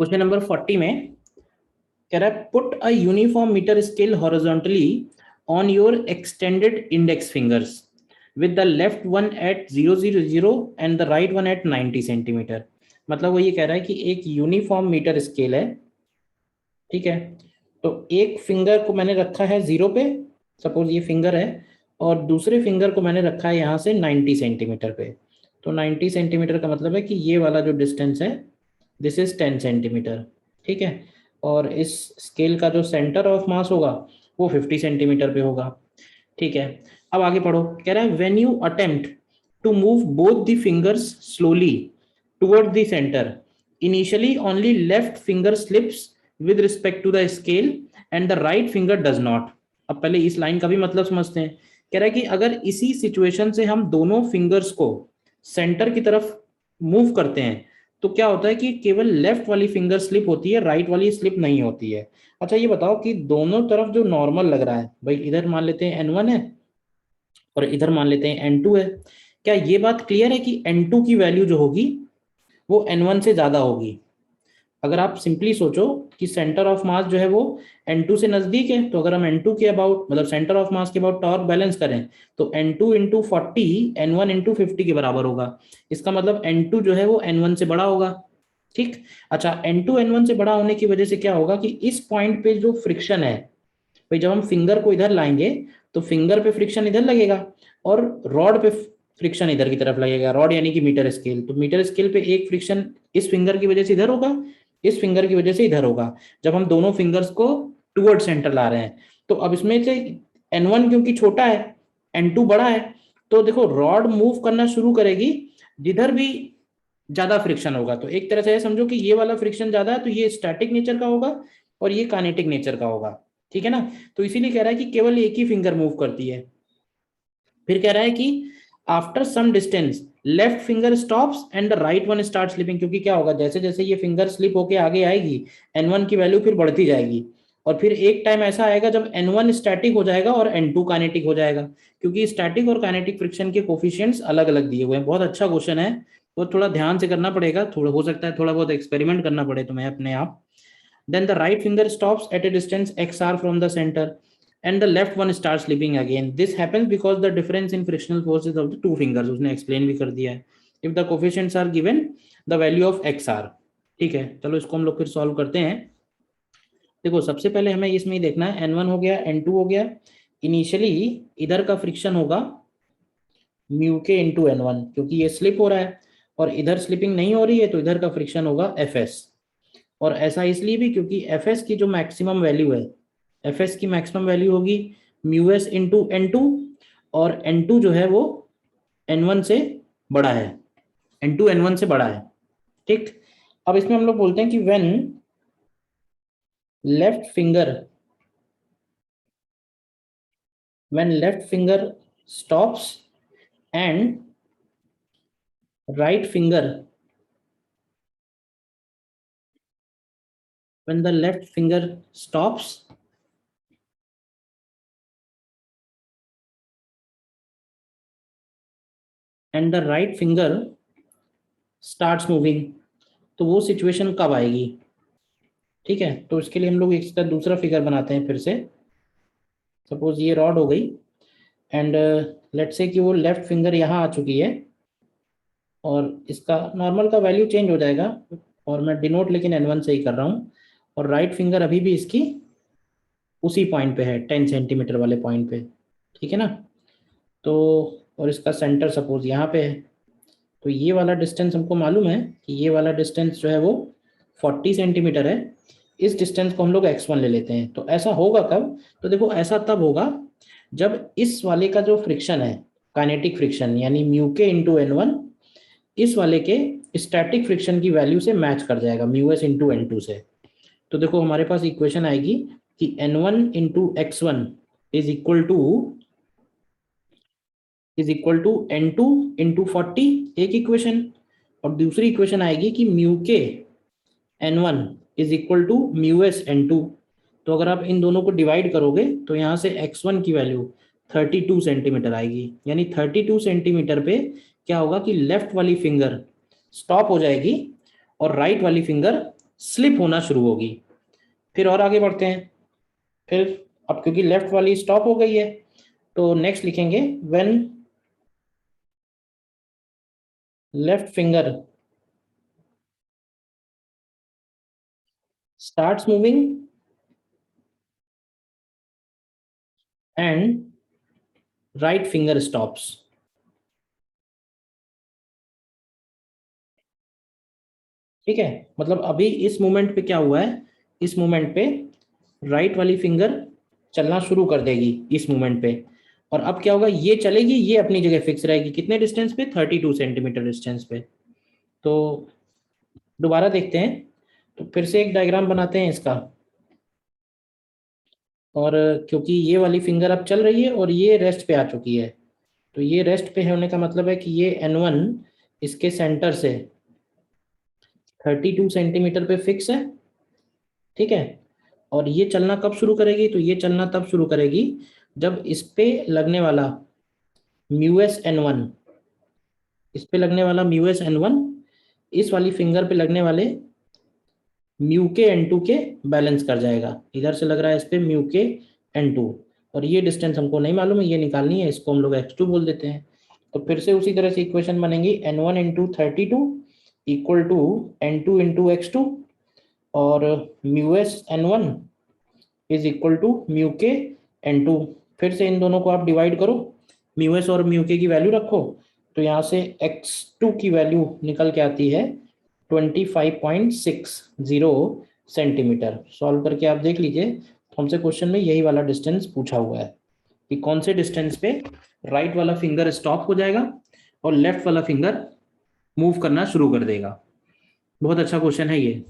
Question number 40 में कह रहा है put a uniform metre scale horizontally on your extended index fingers with the left one at 000 and the right one at 90 centimetre. मतलब वो ये कह रहा है कि एक यूनिफॉर्म मीटर स्केल है, ठीक है। तो एक फिंगर को मैंने रखा है 0 पे, सपोज ये फिंगर है, और दूसरे फिंगर को मैंने रखा है यहाँ से 90 सेंटीमीटर पे। तो 90 सेंटीमीटर का मतलब है कि ये वाला जो डिस्टेंस है दिस इज 10 सेंटीमीटर, ठीक है। और इस स्केल का जो सेंटर ऑफ मास होगा वो 50 सेंटीमीटर पे होगा, ठीक है। अब आगे पढ़ो, कह रहा है when you attempt to move both the fingers slowly toward the centre, initially only left finger slips with respect to the scale and the right finger does not. अब पहले इस लाइन का भी मतलब समझते हैं। कह रहा है कि अगर इसी सिचुएशन से हम दोनों फिंगर्स को सेंटर की तरफ मूव करते हैं तो क्या होता है कि केवल लेफ्ट वाली फिंगर स्लिप होती है, राइट वाली स्लिप नहीं होती है। अच्छा ये बताओ कि दोनों तरफ जो नॉर्मल लग रहा है, भाई इधर मान लेते हैं N1 है और इधर मान लेते हैं N2 है, क्या ये बात क्लियर है कि N2 की वैल्यू जो होगी वो N1 से ज्यादा होगी। अगर आप सिंपली सोचो कि सेंटर ऑफ मास जो है वो N2 से नजदीक है, तो अगर हम N2 के अबाउट मतलब सेंटर ऑफ मास के अबाउट टॉर्क बैलेंस करें तो N2 इंटू 40 N1 इंटू 50 के बराबर होगा। इसका मतलब N2 जो है वो N1 से बड़ा होगा, ठीक। अच्छा N2 N1 से बड़ा होने की वजह से क्या होगा कि इस पॉइंट पे जो फ्रिक्शन है, भाई जब हम फिंगर को इधर लाएंगे तो फिंगर पे फ्रिक्शन इधर लगेगा और रॉड पे फ्रिक्शन इधर की तरफ लगेगा। रॉड यानी कि मीटर स्केल, तो मीटर स्केल पे एक फ्रिक्शन इस फिंगर की वजह से इधर होगा, इस फिंगर की वजह से इधर होगा, जब हम दोनों फिंगर्स को टुवर्ड सेंटर ला रहे हैं। तो अब इसमें से N1 क्योंकि छोटा है, N2 बड़ा है, तो देखो रॉड मूव करना शुरू करेगी जिधर भी ज्यादा फ्रिक्शन होगा। तो एक तरह से समझो कि ये वाला फ्रिक्शन ज्यादा है तो ये स्टैटिक नेचर का होगा और ये काइनेटिक नेचर का होगा, ठीक है ना। तो इसीलिए कह रहा है कि केवल एक ही फिंगर मूव करती है। फिर कह रहा है कि after some distance left finger stops and the right one start slipping, क्योंकि क्या होगा जैसे जैसे ये फिंगर स्लिप होके आगे आएगी N1 की वैल्यू फिर बढ़ती जाएगी और फिर एक टाइम ऐसा आएगा जब N1 स्टैटिक हो जाएगा और N2 काइनेटिक हो जाएगा, क्योंकि स्टैटिक और काइनेटिक फ्रिक्शन के कोफिशिएंट्स अलग अलग दिए हुए हैं। बहुत अच्छा क्वेश्चन है, तो थोड़ा ध्यान से करना पड़ेगा, थोड़ा हो सकता है थोड़ा बहुत एक्सपेरिमेंट करना पड़े तुम्हें अपने आप। Then the right finger stops at a distance xr from the center and the left one starts slipping again. This happens because the difference in frictional forces of the two fingers, उसने explain भी कर दिया है। If the coefficients are given, the value of xr, ठीक है। चलो इसको हम लोग फिर सॉल्व करते हैं। देखो सबसे पहले हमें इसमें ही देखना है, N1 हो गया, N2 हो गया। इनिशियली इधर का फ्रिक्शन होगा म्यू के इंटू N1, क्योंकि ये स्लिप हो रहा है और इधर स्लिपिंग नहीं हो रही है तो इधर का फ्रिक्शन होगा Fs। और ऐसा इसलिए भी क्योंकि Fs की जो मैक्सिमम वैल्यू है, Fs की मैक्सिमम वैल्यू होगी म्यू एस इंटू N2 और N2 जो है वो N1 से बड़ा है, N2 N1 से बड़ा है, ठीक। अब इसमें हम लोग बोलते हैं कि when left finger stops and right finger when the left finger stops and the right finger starts moving, तो वो सिचुएशन कब आएगी, ठीक है। तो इसके लिए हम लोग इसका दूसरा फिगर बनाते हैं फिर से। सपोज ये रॉड हो गई एंड लेट्स से कि वो लेफ्ट फिंगर यहाँ आ चुकी है और इसका नॉर्मल का वैल्यू चेंज हो जाएगा और मैं डिनोट लेकिन N1 से ही कर रहा हूँ, और राइट फिंगर अभी भी इसकी उसी पॉइंट पे है 10 सेंटीमीटर वाले पॉइंट पे, ठीक है ना। तो और इसका सेंटर सपोज यहाँ पे है, तो ये वाला डिस्टेंस हमको मालूम है कि ये वाला डिस्टेंस जो है वो 40 सेंटीमीटर है। इस डिस्टेंस को हम लोग x1 ले लेते हैं। तो ऐसा होगा कब, तो देखो ऐसा तब होगा जब इस वाले का जो फ्रिक्शन है काइनेटिक फ्रिक्शन यानी म्यू के इंटू N1 इस वाले के स्टैटिक फ्रिक्शन की वैल्यू से मैच कर जाएगा म्यू एस इंटू N2 से। तो देखो हमारे पास इक्वेशन आएगी कि N1 into x1 is equal to N2 into 40, एक इक्वेशन। और दूसरी इक्वेशन आएगी कि mu K N1 is equal to mu S N2। तो अगर आप इन दोनों को डिवाइड करोगे तो यहाँ से x1 की वैल्यू 32 सेंटीमीटर आएगी, यानी 32 सेंटीमीटर पे क्या होगा कि लेफ्ट वाली फिंगर स्टॉप हो जाएगी और राइट वाली फिंगर स्लिप होना शुरू होगी। फिर और आगे बढ़ते हैं। फिर अब क्योंकि लेफ्ट वाली स्टॉप हो गई है, तो नेक्स्ट लिखेंगे when left finger starts moving and right finger stops। ठीक है, मतलब अभी इस मोमेंट पे क्या हुआ है, इस मोमेंट पे राइट वाली फिंगर चलना शुरू कर देगी इस मोमेंट पे, और अब क्या होगा, ये चलेगी, ये अपनी जगह फिक्स रहेगी। कितने डिस्टेंस पे, 32 सेंटीमीटर डिस्टेंस पे। तो दोबारा देखते हैं, तो फिर से एक डायग्राम बनाते हैं इसका। और क्योंकि ये वाली फिंगर अब चल रही है और ये रेस्ट पे आ चुकी है, तो ये रेस्ट पे होने का मतलब है कि ये N1 इसके सेंटर से 32 सेंटीमीटर पे फिक्स है। ठीक है, और ये चलना कब शुरू करेगी, तो ये चलना तब शुरू करेगी जब इस पे लगने वाला म्यूएस N1, इस पे लगने वाला म्यूएस N1 इस वाली फिंगर पे लगने वाले म्यू के N2 के बैलेंस कर जाएगा। इधर से लग रहा है इस पे म्यू के N2, और ये डिस्टेंस हमको नहीं मालूम है, ये निकालनी है, इसको हम लोग x2 बोल देते हैं। तो फिर से उसी तरह से इक्वेशन बनेगी N1 into 32 equal to N2 into x2, और mu S N1 is equal to mu K N2। फिर से इन दोनों को आप डिवाइड करो, म्यू एस और म्यू के की वैल्यू रखो, तो यहाँ से x2 की वैल्यू निकल के आती है 25.60 सेंटीमीटर। सॉल्व करके आप देख लीजिए, हमसे क्वेश्चन में यही वाला डिस्टेंस पूछा हुआ है कि कौन से डिस्टेंस पे राइट वाला फिंगर स्टॉप हो जाएगा और लेफ्ट वाला फिंगर मूव करना शुरू कर देगा। बहुत अच्छा क्वेश्चन है ये।